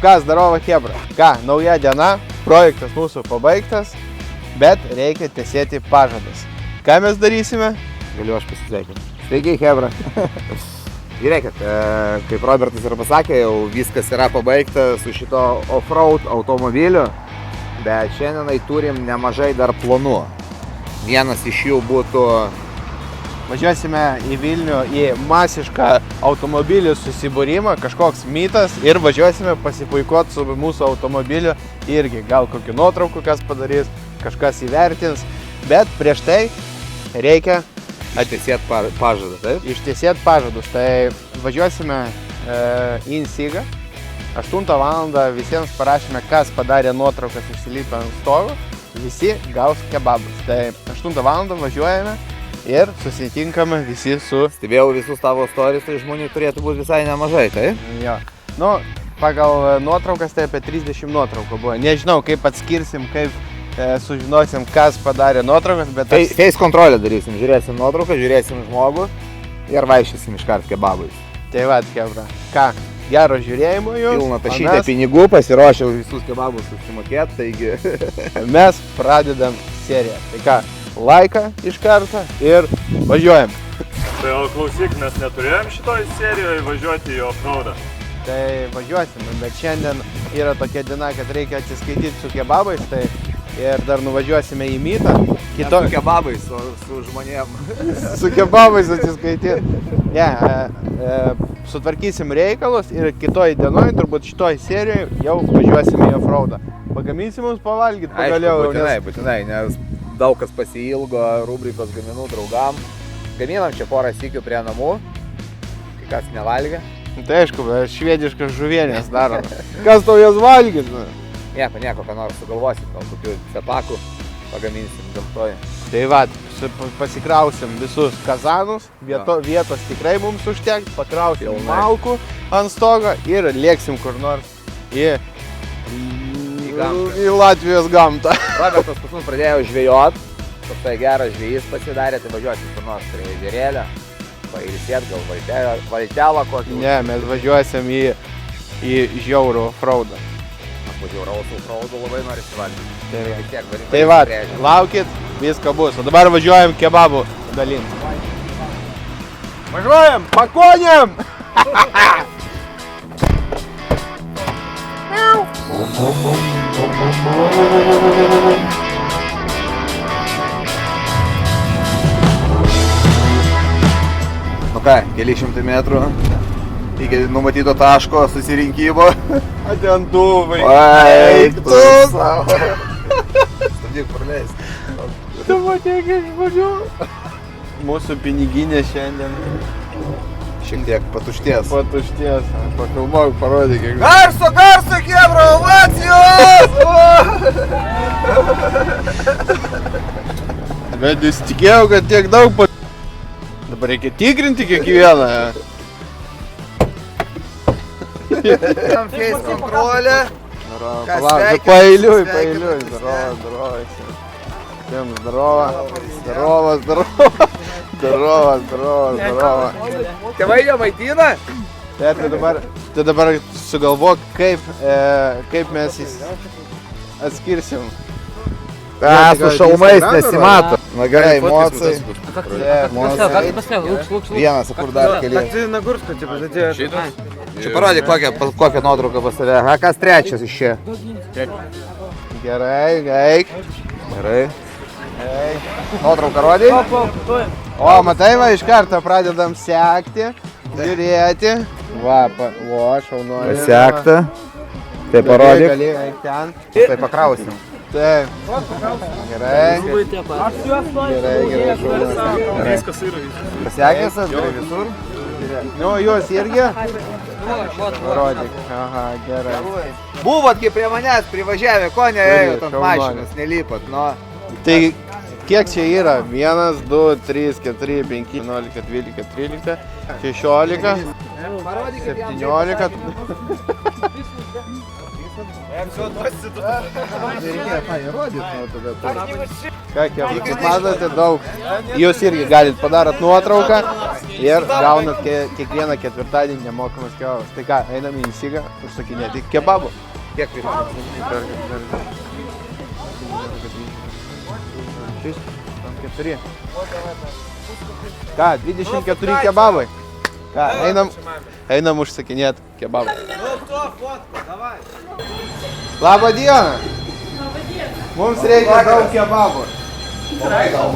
ką, zdarova chebra. Ką, nauja diena, projektas mūsų pabaigtas, bet reikia tesėti pažadas. Ką mes darysime? Galiu aš pasisveikinti. Sveiki, chebra. Žiūrėkit, kaip Robertas ir pasakė, jau viskas yra pabaigta su šito off-road automobiliu, bet šiandienai turim nemažai dar planų. Vienas iš jų būtų... Važiuosime į Vilnių į masišką automobilių susibūrimą, kažkoks mytas ir važiuosime pasipuikuoti su mūsų automobiliu irgi. Gal kokį nuotraukų kas padarys, kažkas įvertins, bet prieš tai reikia Ištesėt pažadą, taip? Ištesėt pažadus. Tai važiuosime į Insigą. 8 valandą visiems parašėme, kas padarė nuotraukas išsilipę ant stogo. Visi gaus kebabus. Tai 8 valandą važiuojame ir susitinkame visi su... Stebėjau visus tavo stories, tai žmonių turėtų būti visai nemažai, taip? Jo. Nu, pagal nuotraukas tai apie 30 nuotraukų buvo. Nežinau, kaip atskirsim, kaip sužinosim, kas padarė nuotraukas, bet... Face kontrolę darysim, žiūrėsim nuotrauką, žiūrėsim žmogų ir vaikščiosim iškart kebabais. Tai va, kebra. Ką, gero žiūrėjimo jums. Pilna tašytė pinigų, pasiruošiau visus kebabus susimokėti, taigi... Mes pradedam seriją. Tai ką, laiką iš karto ir važiuojam. Tai o klausyk, mes neturėjom šitoj serijoje važiuoti į off-roadą. Tai važiuosim, bet šiandien yra tokia diena, kad reikia atsiskaityti su kebabais, tai ir dar nuvažiuosime į mytą. Su kebabais, su žmonėm. Su kebabais atsiskaityti. Ne, sutvarkysim reikalus ir kitoj dienoj, turbūt šitoj serijoje jau važiuosime į off-roadą. Pagaminsim mums pavalgyti pagaliau. Aišku, būtinai, nes daug kas pasiilgo rubrikos gaminų draugam. Gaminam čia porą sykių prie namų, kai kas nevalgė. Tai aišku, švediškas žuvienės daro. Kas tau jas valgys? Nieko, ką nors sugalvosim, gal kokių cepakų pagaminsim gamtoje. Tai va, pasikrausim visus kazanus, vietos tikrai mums užteks, pakrausim malkų ant stogo ir lėksim kur nors į Latvijos gamtą. Robertas pas mus pradėjo žvejot, toksai geras žvejys pasidarė, tai važiuosim kur nors prie ežerėlio, pailsėt, gal valtelą kokį. Ne, mes važiuosim į žiaurų off-roadą. Važiuoraus off-roadų labai norisi valgyti. Tai va, laukit, viską bus. O dabar važiuojam kebabų dalint. Važiuojam, pakonėm! Nu ką, keli šimtai metrų iki numatyto taško susirinkimo. Atentuvai. Eik tu savo. Stabdyk praleis. Tu matei, kiek žmonių. Mūsų piniginė šiandien Šiek tiek patušties. Patušties. Pakalbok, parodyk, kiek... Garso, kebra, ovacijos! Bet jūs tikėjau, kad tiek daug Dabar reikia tikrinti kiekvieną. Face kontrolė. Pailiui. Здорово. Tėvai jo maitina? Tai dabar sugalvok, kaip mes atskirsim. Su šalmais nesimato. Na gerai, mocai. Vienas, kur dar keli. Čia parodyk kokią nuotrauką pas tave. Kas trečias iš čia? Gerai, eik. Gerai. Nuotrauką rodai? O, matai, va, iš karto pradedam sekti, žiūrėti. Va, šaunuoju. Sekta. Tai parodyk. Gali, eik ten. Tai pakrausim. Taip. Gerai. Gerai, šaunuoju. Viskas yra. Pasiekęs, visur? Nu, jūs irgi? Rodyk. Aha, gerai. Buvot kaip prie manęs privažiavę, ko neėjot ant mašinos, nelypat, nu. Tai kiek čia yra? 1, 2, 3, 4, 5, 11, 12, 13, 16, 17. Ką, kaip matote, daug. Jūs irgi galit padarot nuotrauką ir gaunat kiekvieną ketvirtadienį nemokamas kebabas. Tai ką, einam į Insigą, užsakinėti kebabų. Kiek tai? 4. Ką, 24 kebabai? Ką, einam užsakinėti kebabą. Labą dieną! Mums reikia daug kebabų. Labai daug.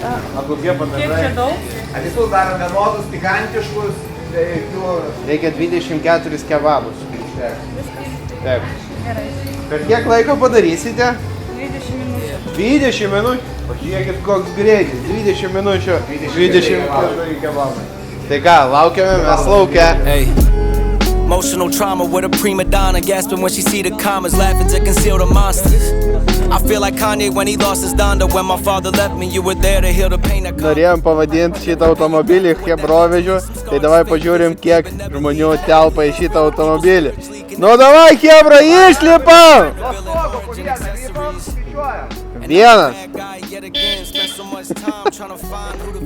A kokie padarai? Kiek čia daug? Ar visus darom vienodus, pikantiškus, be jokių... Reikia 24 kebabus. Taip. Gerai. Per kiek laiko padarysite? 20 minučių. 20 minučių? Pažiūrėkit, koks greitis. 20 minučių. 24 kebabai. Tai ką, laukiame, mes laukia. Hey. Emotional trauma with a prima donna gasping when she see the commas, laughing to conceal the monsters. I feel like Kanye when he lost his Donda. When my father left me, you were there to heal the pain that caused. Norėjom pavadinti šitą automobilį Hebrovežiu, tai davai pažiūrim, kiek žmonių telpa į šitą automobilį. Nu davai, Hebra, išlipam! Vienas,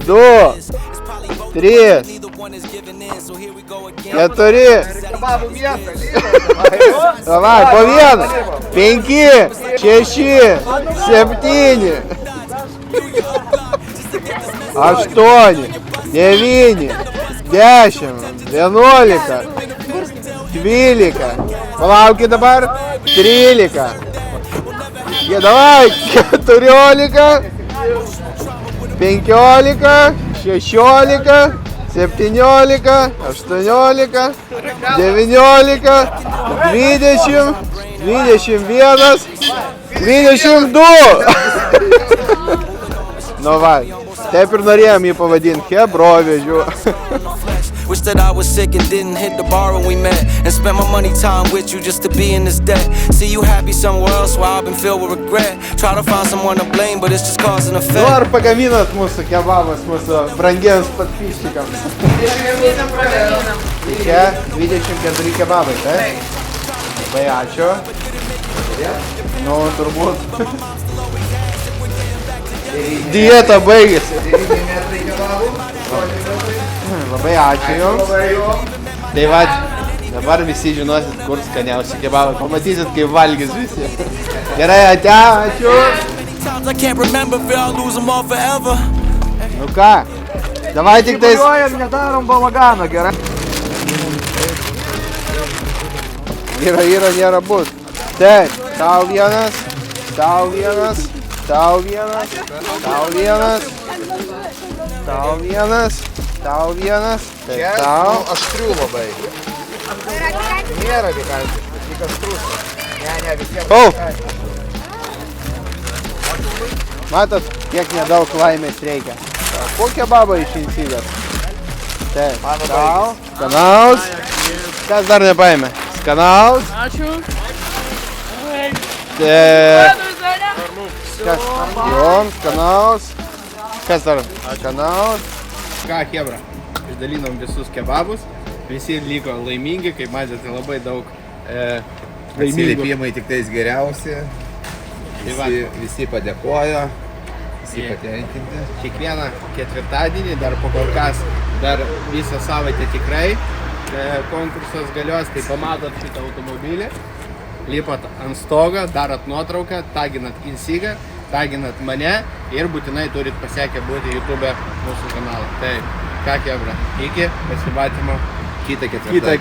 2, 3, 4, davai, po vieną, 5, 6, 7, 8, 9, 10, 11, 12, palaukit dabar, 13, давай, 14, 15, 16, 17, 18, 19, 20, 21, 22. Nu va, taip ir norėjom jį pavadinti Hebrovežiu. Wish that I was sick and didn't hit the bar when we met and spent my money time with you just to be in this debt. See you happy somewhere else while I've been filled with regret. Try to find someone to blame, but it's just cause and effect. Nu ar pagaminat mūsų kebabas, mūsų brangiems podpiščikams? Čia 24 kebabai, taip? Labai ačiū. Nu, turbūt. Dieta baigėsi. Labai ačiū jums. Tai va, dabar visi žinosit, kur skaniausi kebabai. Pamatysit, kaip valgys visi. Gerai, ate, ačiū. Nu ką, davai tik tais... Nedarom balagano, gerai. Yra, nėra bus. Taip, tau vienas, tau vienas, tau vienas, tau vienas, tau vienas. Tau vienas, tai tau. Aštrių labai. Nėra pikantiškas, tik aštrus. Ne, visiems. Matot, kiek nedaug laimės reikia. Po kebabą iš Insigas. Taip, tau. Skanaus. Kas dar nepaėmė? Skanaus. Ačiū. Kas? Joms, skanaus. Kas dar? Skanaus. Ką, Hebra, išdalinom visus kebabus, visi liko laimingi, kaip matėte, labai daug laimingų. Atsiliepimai tik tais geriausi, visi padėkojo, visi patenkinti. Kiekvieną ketvirtadienį, dar po kol kas, dar visą savaitę tikrai konkursas galios, tai pamatot šitą automobilį, lipat ant stogo, darot nuotrauką, taginat Insigą, taginat mane ir būtinai turit pasiekę būti YouTube mūsų kanalą. Tai ką, Hebra, iki pasimatymo kitą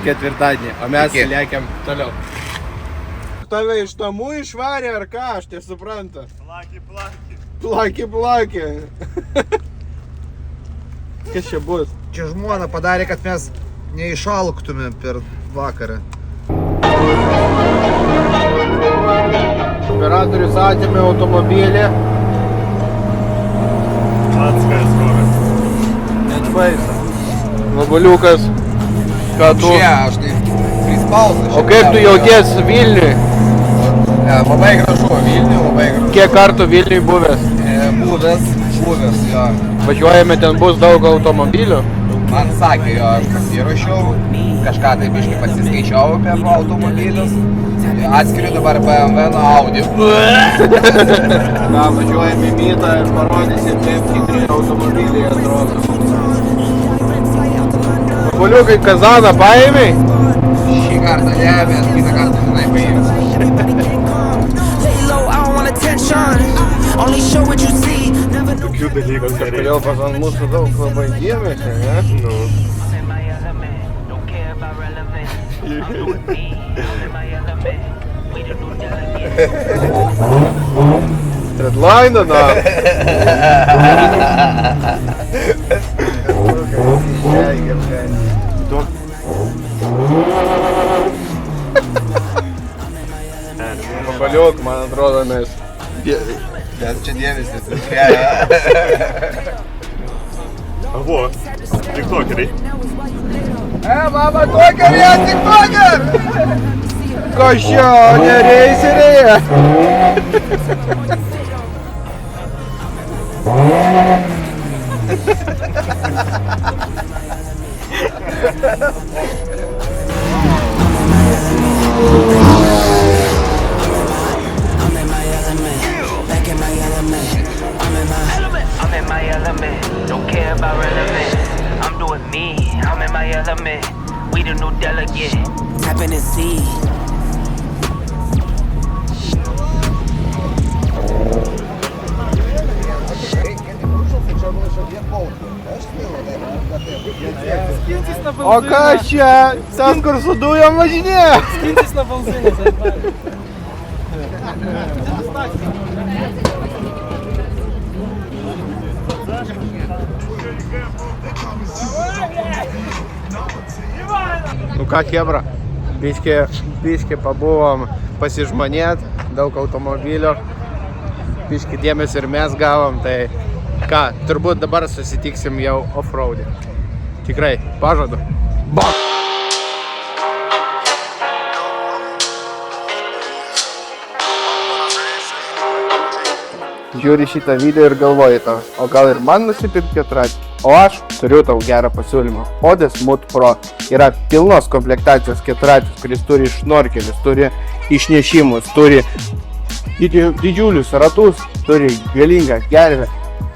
ketvirtadienį, o mes lėkiam toliau. Tave iš namų išvarė ar ką, aš tai suprantu. Plaki. Kas čia bus? Čia žmona padarė, kad mes neišalktume per vakarą. Operatorius atėmė automobilį. Atskiras kogas. Baisa. Vabaliukas. Ką tu? Čia, aš tai prispausau. O kaip tu jauties Vilniui? Labai gražu, Vilniui labai gražu. Kiek kartų Vilniui buvęs? Buvęs, jo. Važiuojame, ten bus daug automobilių. Man sakė, jo, aš pasirašiau, kažką tai biškai pasiskaičiau apie automobilius. Atskiriu dabar BMW nuo Audi. Na, važiuojame į Mytą ir parodysim, kaip tikrai automobiliai atrodo. Vabaliukai, kazaną paėmei? Šį kartą ne, bet kitą kartą žinai paėmės. Lay low, I don't want attention. Only show what you see. Never know. Tokių dalykų nereikia. Kodėl pas ant mūsų daug labai dėmesio, ne? Nu. Redline, na. Pabaliuk, man atrodo, mes. Bet čia dėmesys. Avo, tiktokeriai. Mama, tokerė, tik toker! Košio, nereisirėje. I'm in my element, don't care about relevance. I'm doing me, I'm in my element. We the new delegate. Tapping and see. O kas čia? Tas, kur su dujom važinėja? Skintis na balzūnas. Nu ką, chebra, biški pabuvom pasižmanėt, daug automobilio, biški dėmesio ir mes gavom, tai ką, turbūt dabar susitiksim jau off-road'e. Tikrai, pažadu. Bok! Žiūri šitą video ir galvoji tau, o gal ir man nusipirkti keturatį? O aš turiu tau gerą pasiūlymą. Odės Mut Pro yra pilnos komplektacijos keturatis, kuris turi šnorkelis, turi išnešimus, turi didžiulius ratus, turi galingą gervę.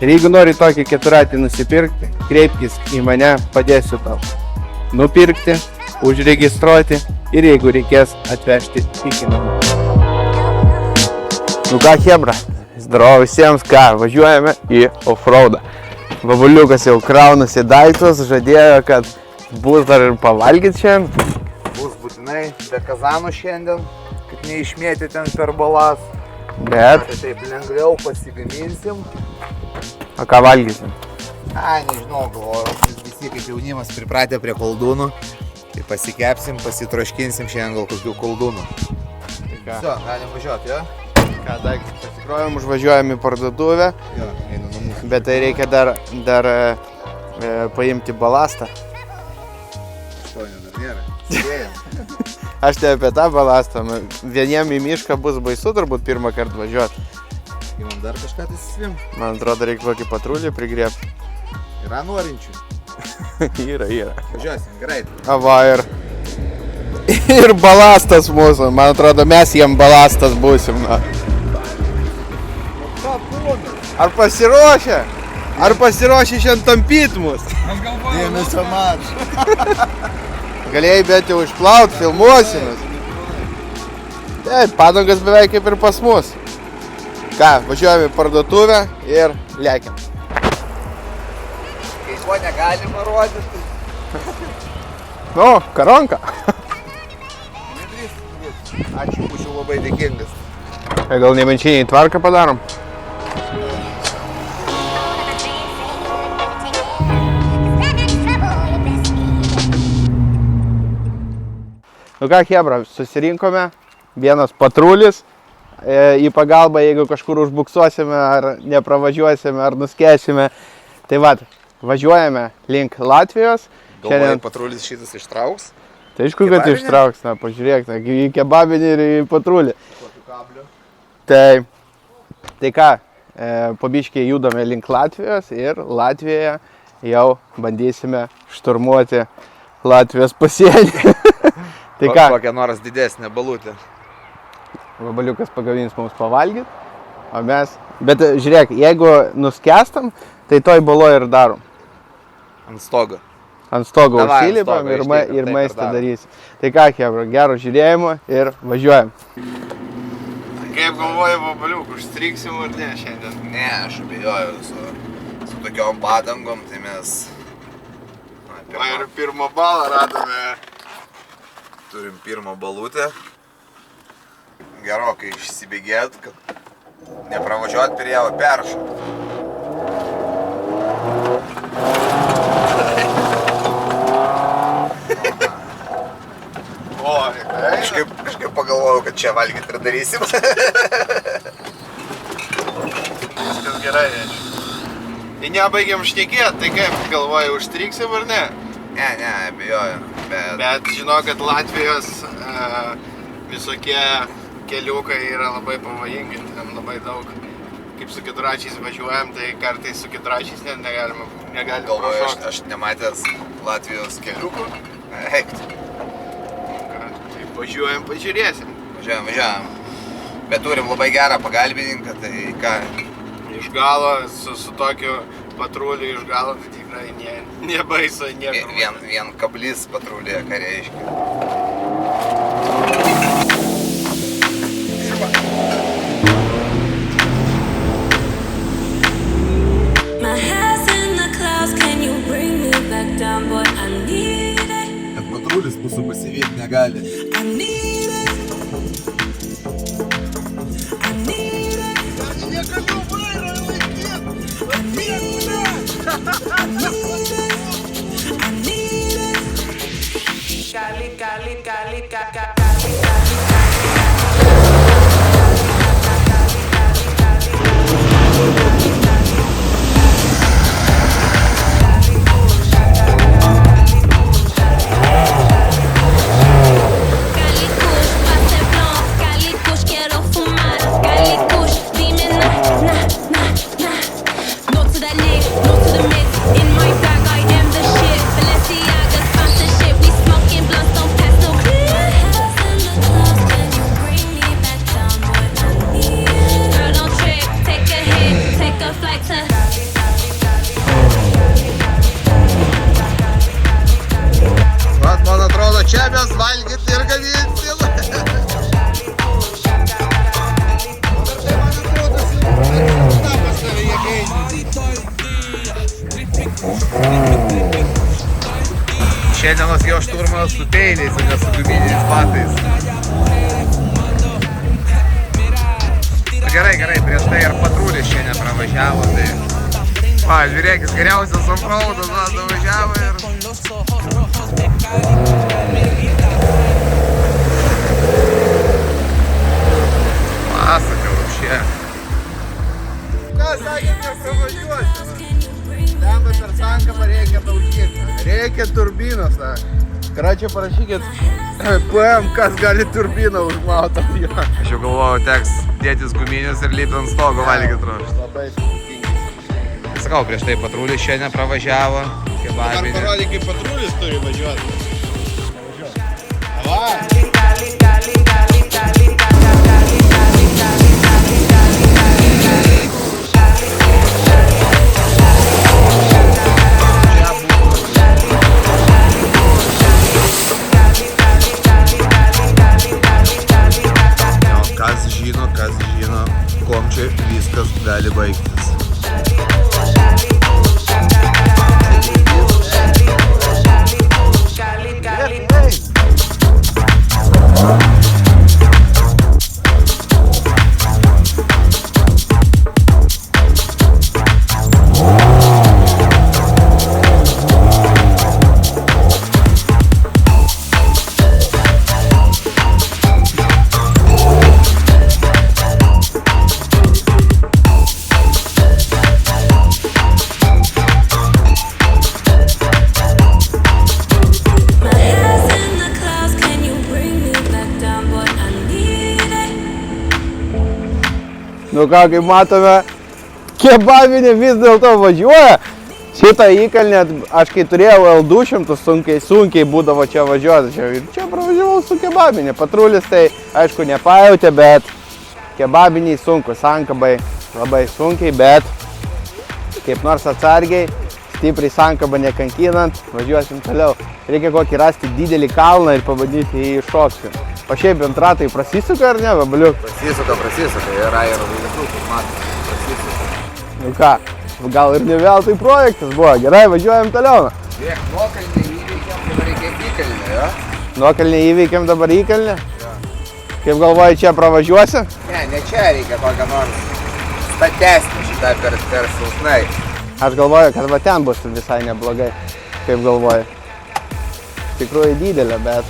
Ir jeigu nori tokį keturatį nusipirkti, kreipkis į mane, padėsiu tau nupirkti, užregistruoti ir jeigu reikės atvežti iki namų. Nu ką, chebra, zdaro visiems, ką, važiuojame į off-roadą. Vabaliukas jau kraunasi daiktus, žadėjo, kad bus dar ir pavalgyti šiandien. Bus būtinai be kazanų šiandien, kad neišmėti ten per balas. Bet, Tai taip lengviau pasigaminsim. o ką valgysim? Nežinau, galvoju, visi kaip jaunimas pripratę prie koldūnų. Tai pasikepsim, pasitroškinsim šiandien gal kokių koldūnų. Viso, galim važiuoti, jo? Ką, daiktus pasikrovėm, užvažiuojam į parduotuvę, Jo, einu nuo mūsų. bet tai reikia dar paimti balastą. Aštuonių dar nėra. Sėdėjom. Aš tai apie tą balastą, vieniem į mišką bus baisu turbūt pirmą kartą važiuoti. Imam dar kažką tai svim. Man atrodo, reikia kokį patrulį prigriebti. Yra norinčių. Yra. Važiuosim, gerai. Ava ir balastas mūsų, man atrodo, mes jiem balastas būsim. Na. Ar pasiruošę? Ar pasiruošę šiandien tampyt mus? Dėmesio mač. Galėjai bent jau išplaut, filmuosimės. Taip, padangas beveik kaip ir pas mus. Ką, važiuojame į parduotuvę ir lekiam. Kai ko negalima rodyti. Nu, karonka. Ačiū, būčiau labai dėkingas. Gal nemenčiniai tvarką padarom? Nu ką, chebra, susirinkome, vienas patrulis į pagalbą, jeigu kažkur užbuksuosime, ar nepravažiuosime, ar nuskesime. Tai va, važiuojame link Latvijos. Galvoju, patrulis šitas ištrauks. Tai aišku, kad Kebabinė? ištrauks, na, pažiūrėk, na, į kebabinį ir į patrulį. Tai ką, po biškį judame link Latvijos ir Latvijoje jau bandysime šturmuoti Latvijos pasienį. Tai ką, Kokia nors didesnė balutė. vabaliukas pagamins mums pavalgyti, o mes... Bet žiūrėk, jeigu nuskestam, tai toj baloj ir darom. Ant stogo. ant stogo Davai, ant užsilipam stogo, ir išlipam, maistą taip ir darysim. Tai ką, chebra, gero žiūrėjimo ir važiuojam. Kaip galvoju, Vabaliuk, užstriksim ar ne šiandien? Ne, aš abejoju su tokiom padangom, tai mes... Ir pirmą balą radome. Turim pirmą balutę. Gerokai išsibėgėt, kad nepravažiuot per ją, o peršot. O, Kažkaip pagalvojau, kad čia valgyt ir darysim. viskas gerai. Tai nebaigėm šnekėt, tai kaip galvoju, užstriksim ar ne? Ne, abejoju. Bet žinau, kad Latvijos visokie keliukai yra labai pavojingi, ten labai daug. Kaip su keturračiais važiuojam, tai kartais su keturračiais net negalima Galvoju, prašokti. aš nematęs Latvijos keliukų. Eik. Tai važiuojam, pažiūrėsim. Važiuojam. Bet turim labai gerą pagalbininką, tai ką? Iš galo, su tokiu patruliu iš galo, tai tikrai nebaisu niekur. Vien kablys patrulė, ką reiškia. My head's in the clouds, can you bring me back down, boy? I need it. Kad patrulis mūsų pasivyti negali. I need it. I need it. I need it. Cali, Cali, Cali, Cali, Cali, Man atrodo, čia mes valgyti ir gaminsim. Šiandienos jo šturmas su peiliais, o ne su guminiais batais. Gerai, prieš tai ir patrulis šiandien pravažiavo, tai... Va, žiūrėkis, geriausias offroadas, važiavo ir... Pasaka, вообще. Ką sakė, nepravažiuosi? Ten per Sankabą reikia daužyti. Reikia turbinos, Karačią parašykit PM, kas gali turbiną užmauti ant jo. Aš jau galvoju, teks dėtis guminius ir lipti ant stogo valgyti ruošti. Labai sudėtingai. Sakau, prieš tai patrulis šiandien pravažiavo. Dar parodė, kaip patrulis turi važiuoti. Va! Kas žino, kuom čia viskas gali baigtis. Nu ką, kaip matome, kebabinė vis dėlto važiuoja. Šitą įkalnę, aš kai turėjau L200, sunkiai būdavo čia važiuoti. Čia pravažiavau su kebabinė. Patrulis tai, aišku, nepajautė, bet kebabiniai sunku. Sankabai labai sunkiai, bet kaip nors atsargiai stipriai sankabą nekankinant, važiuosim toliau. Reikia kokį rasti didelį kalną ir pabandyti jį iššokti. O šiaip ant ratai prasisuka ar ne, vabaliuk? Prasisuka, yra ir visų, kaip matai, prasisuka. Nu ką, gal ir ne veltui projektas buvo. Gerai, važiuojam toliau. Žiūrėk, nuokalnį įveikiam, dabar reikia įkalnį, jo? Nuokalnį įveikiam dabar įkalnį? Kaip galvoji, čia pravažiuosi? Ne čia reikia kokią nors statesnį šitą per silpnai. Aš galvoju, kad va ten bus visai neblogai. Kaip galvoji? Tikrųjų didelė, bet...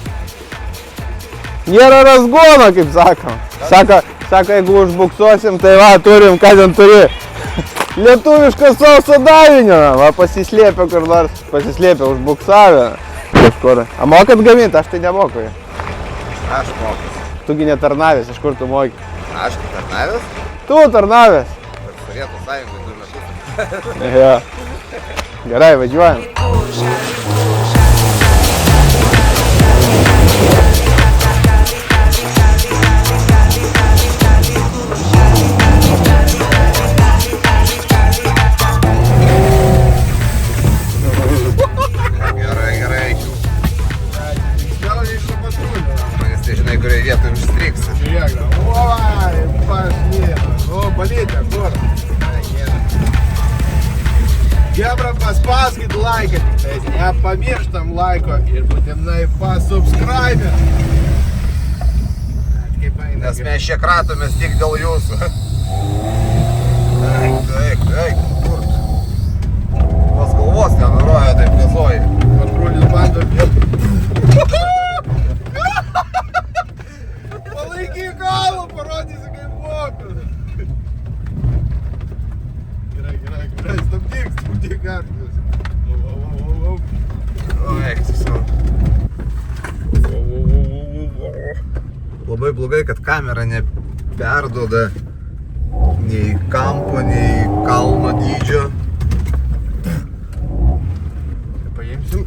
Nėra razgono, kaip sakom. Sako, jeigu užbuksuosim, tai va, turim, ką ten turi. Lietuvišką sauso davinio. Va, pasislėpė kur nors. Pasislėpė užbuksavę. Kažkur. A mokat gaminti? Aš tai nemoku. Aš moku. Tugi netarnavęs, iš kur tu moki? Aš tarnavęs? Tu tarnavęs. Sovietų sąjungai 2 metus. Ja. Gerai, važiuojam. Gerai. Manis tai žinai, kurioje vietoje užstriksi. Žiūrėk, oi, pašlyna. O, balytė, kur? Gebra, paspauskit laiką, tik nepamirštam laiko ir būtinai pasubscribe. Nes mes čia kratomės tik dėl jūsų. Eik, kur? Tos galvos nenuroja, taip gazuoji. Patrulis bando pirti. Palaikyk galvą, parodysi kaip moku. Gerai, stabdyk arklius. Eik, tiesiog. Labai blogai, kad kamera neperduoda nei kampo, nei kalno dydžio. Paimsim.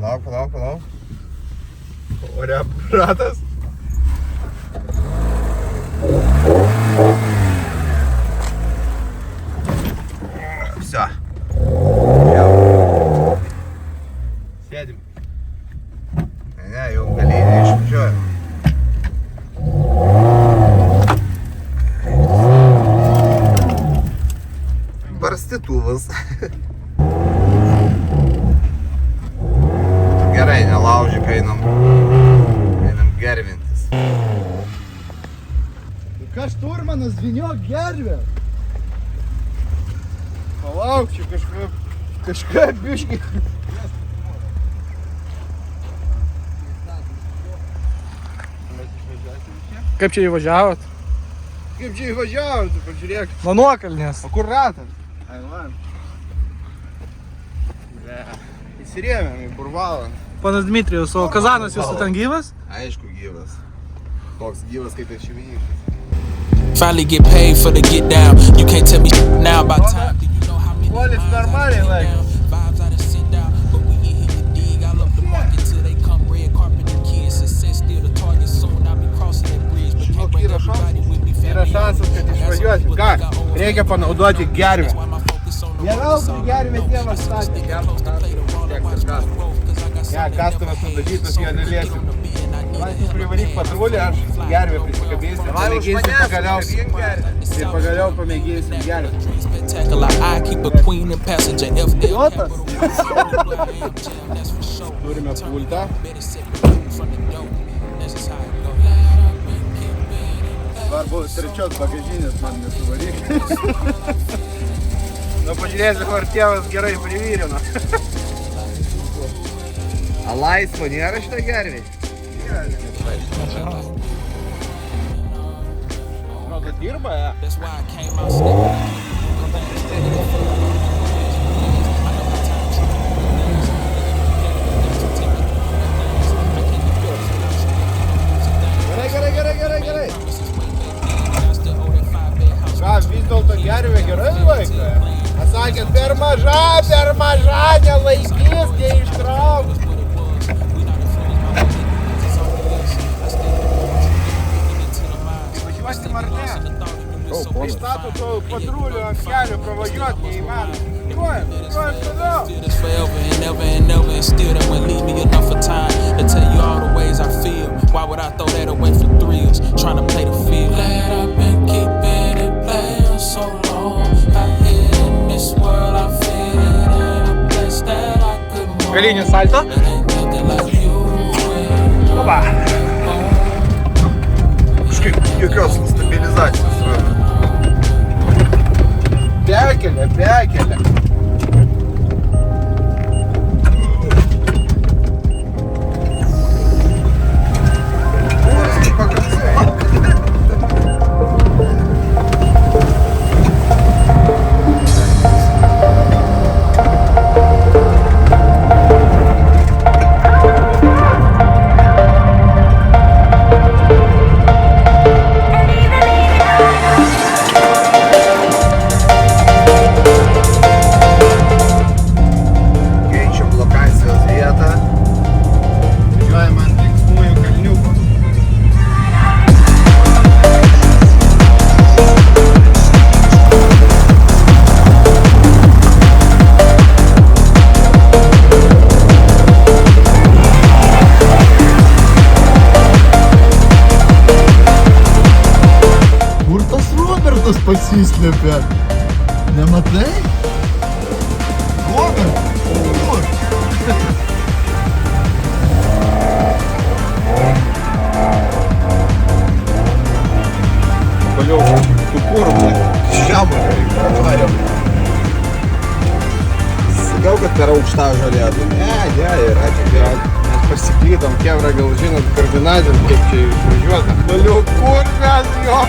Palauk. Ore ratas. Все. Sėdim. Ne, jau galinį išvažiuoju. Barstytuvas. Gerai, nelaužyk, einam gervintis. Ką šturmanas vyniok gervę? Palauk, čia kažką biškį. Kaip čia įvažiavot? Kaip čia įvažiavo, tu pažiūrėk. Nuo nuokalnės. O kur ratas? Ai, man. Įsirėmėm į burvalą. Panas Dmitrijus, o Kazanas jūsų ten gyvas? Aišku, gyvas. Toks gyvas kaip ir šeimininkas. Finally get paid for the get down. You can't tell me now about time. Do you know how many Volis normaliai laiko. vibes I done sit down? But we ain't hit the dig. I love the market till they come red carpet and kids. Success still the target. Soon I'll be crossing that bridge. But can't bring everybody with me. Yra šansas, kad išvažiuosim. Ką? Reikia panaudoti gervę. Ne veltui gervė tėvas statė. Ja, kastuvas nudažytas, jo neliesim. Tu privaryk patrulį, aš gervę prisikabėsiu. Pagaliau pamėgėsim gervę. I keep a queen and passenger Jotas. Turime pultą. Svarbu, trečios bagažinės man nesuvaryk. Nu, pažiūrėsiu, ar tėvas gerai privyrino. A laisvo nėra šitą gervį? Atrodo, dirba, ja. That's why I came out slipping. Gerai. Ką, vis dėlto gervė gerai laiko? Pasakėt, per maža, nelaikys, neištrauks. Važiuosim ar ne? Pristato to patrulių ant kelių pravažiuoti neįmanoma. Grojam toliau. Feel this forever and never and never, and still that wouldn't leave me enough for time to tell you all the ways I feel. Why would I throw that away for thrills? Trying to play the field. Glad I've been keeping it playing so long. Out here in this world I feel it, and I'm blessed that I could move. Galinė salto. It ain't nothing like you. Opa. Kažkaip jokios stabilizacijos. Bekelė. Pasislėpė. Nematai? Robert, kur? Paliau, tu kur, Žemą reikia. Sakiau, kad per aukštą žolėtų. Ne, yra čia. mes pasiklydom, Kevra gal žinot koordinatės, kaip čia išvažiuota. Paliau, kur mes jo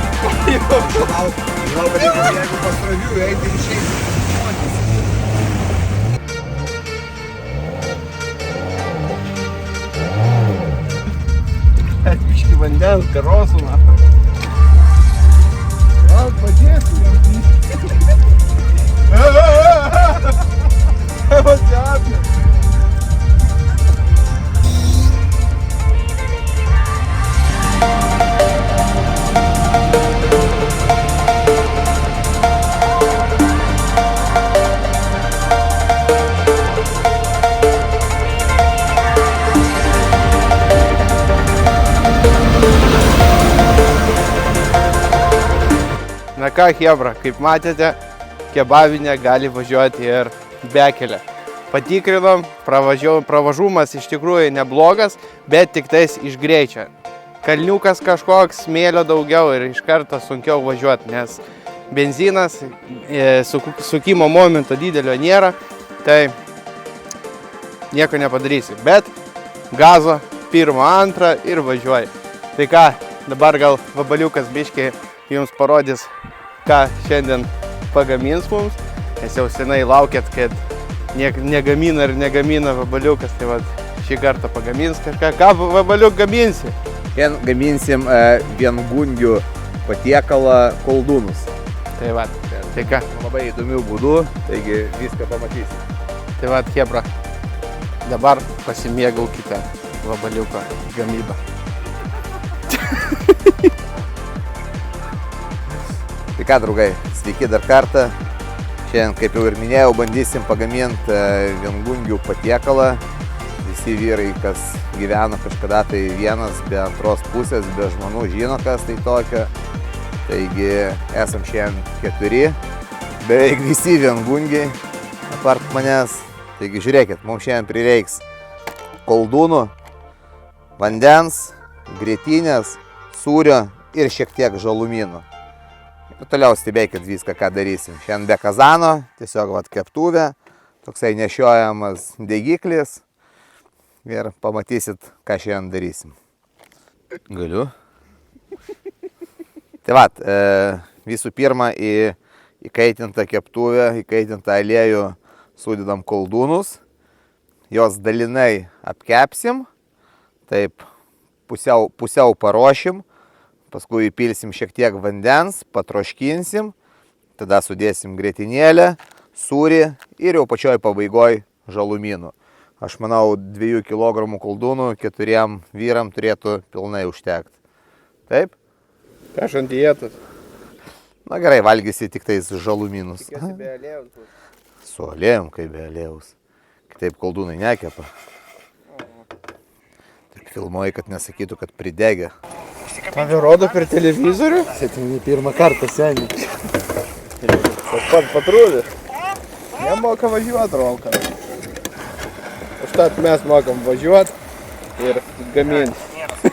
pajau? Žinau, kad jeigu pasroviu, eiti išeiti. Atpiški vandens, karosų, na. Gal padėsiu. Pasiapė. Na ką, chebra, kaip matėte, kebavinė gali važiuoti ir bekelė. Patikrinom, pravažumas iš tikrųjų neblogas, bet tik tais iš greičio. Kalniukas kažkoks, smėlio daugiau ir iš karto sunkiau važiuoti, nes benzinas, sukimo momento didelio nėra, tai nieko nepadarysi. Bet gazo, pirmą, antrą ir važiuoji. Tai ką, dabar gal vabaliukas biškiai jums parodys, ką šiandien pagamins mums, nes jau senai laukėt, kad negamina ir negamina vabaliukas, tai vat šį kartą pagamins kažką. Ką vabaliuk gaminsi? Šiandien gaminsim viengungių patiekalą koldūnus. Tai vat, tai ką? Labai įdomių būdų, taigi viską pamatysim. Tai vat, chebra, dabar pasimėgaukite vabaliuko gamybą. Tai ką, draugai, sveiki dar kartą. Šiandien, kaip jau ir minėjau, bandysim pagaminti viengungių patiekalą. Visi vyrai, kas gyveno kažkada tai vienas be antros pusės, be žmonų, žino, kas tai tokio. Taigi, esam šiandien 4, beveik visi viengungiai, apart manęs. Taigi, žiūrėkit, mums šiandien prireiks koldūnų, vandens, grietinės, sūrio ir šiek tiek žalumynų. Ir toliau stebėkit viską, ką darysim. Šiandien be kazano, tiesiog vat keptuvė, toksai nešiojamas degiklis ir pamatysit, ką šiandien darysim. Galiu. Tai vat, visų pirma į įkaitintą keptuvę, įkaitintą aliejų sudedam koldūnus, jos dalinai apkepsim, taip pusiau paruošim. Paskui įpilsim šiek tiek vandens, patroškinsim, tada sudėsim grietinėlę, sūrį ir jau pačioj pabaigoj žalumynų. Aš manau, 2 kg koldūnų 4 vyram turėtų pilnai užtekti. Taip? Aš ant dietos. Na gerai, valgysi tik tais žalumynus. Tikiuosi be aliejaus bus. Su aliejum, kaip be aliejaus. Kitaip koldūnai nekepa. Taip filmuoji, kad nesakytų, kad pridegė. Tave rodo per televizorių? Sėtinį pirmą kartą, seniai. Tas pat patrulis. Nemoka važiuoti rolką. Užtat mes mokam važiuoti ir gaminti.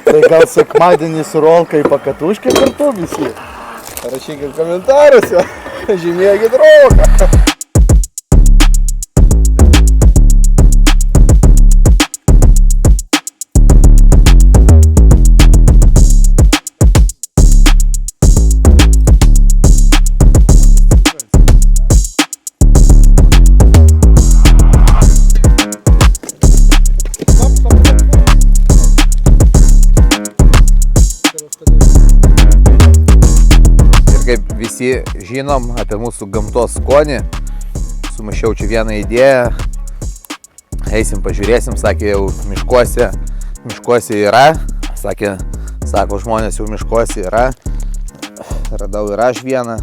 Tai gal sekmadienį su rolka į pakatuškę kartu visi? Rašykit komentaruose, žymėkit rolką. Kaip visi žinom apie mūsų gamtos skonį, sumašiau čia vieną idėją, eisim pažiūrėsim, sakė jau miškuose yra, sako žmonės jau miškuose yra, radau ir aš vieną,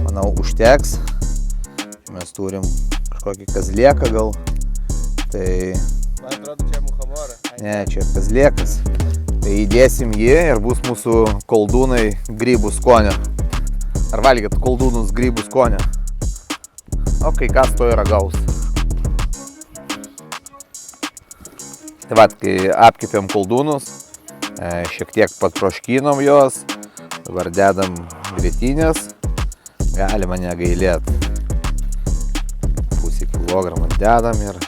manau užteks, mes turim kažkokį kazlėką gal, tai... Man atrodo, čia muhamora. Ne, čia kazlėkas. Tai įdėsim jį ir bus mūsų koldūnai grybų skonio. Ar valgėt koldūnus grybų skonio? O kai kas to ir ragaus. Tai vat, kai apkepėm koldūnus, šiek tiek patroškinom juos, dabar dedam grietinės, galima negailėt. Pusę kilogramą dedam ir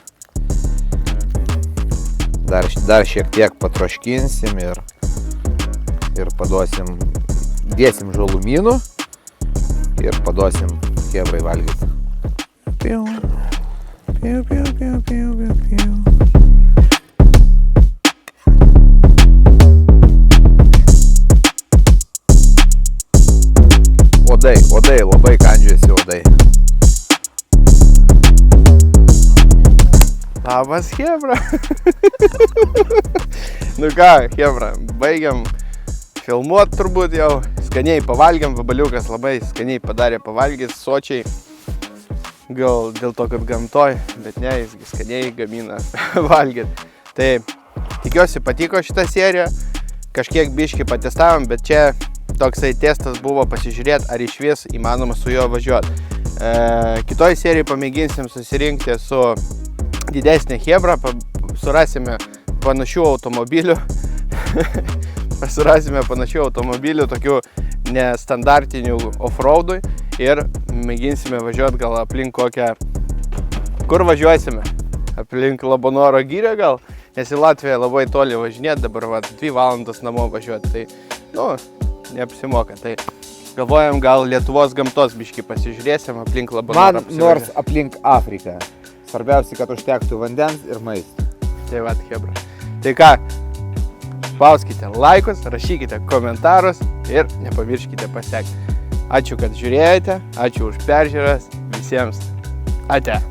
dar šiek tiek patroškinsim ir paduosim, dėsim žalumynų ir paduosim chebrai valgyti. Piu, piu, piu, piu, piu, piu, piu. Odai, labai kandžiasi odai. Labas, chebra. Nu ką, chebra, baigiam filmuot turbūt jau. Skaniai pavalgiam, vabaliukas labai skaniai padarė pavalgys, sočiai. Gal dėl to, kad gamtoj, bet ne, jisgi skaniai gamina valgyt. Tai tikiuosi patiko šitą seriją. Kažkiek biškį patestavom, bet čia toksai testas buvo pasižiūrėti, ar iš vis įmanoma su juo važiuoti. Kitoj serijai pamėginsim susirinkti su didesnė chebra, surasime panašių automobilių, tokių nestandartinių off-roadui ir mėginsime važiuoti gal aplink kokią, kur važiuosime, aplink Labanoro girią gal, nes į Latviją labai toli važinėti, dabar 2 valandas namo važiuoti, tai, neapsimoka, tai galvojam gal Lietuvos gamtos biškį pasižiūrėsim aplink Labanorą. Man nors aplink Afriką. Svarbiausia, kad užtektų vandens ir maisto. Tai vat, chebra. Tai ką, spauskite laikus, rašykite komentarus ir nepamirškite pasekti. Ačiū, kad žiūrėjote, ačiū už peržiūras, visiems ate.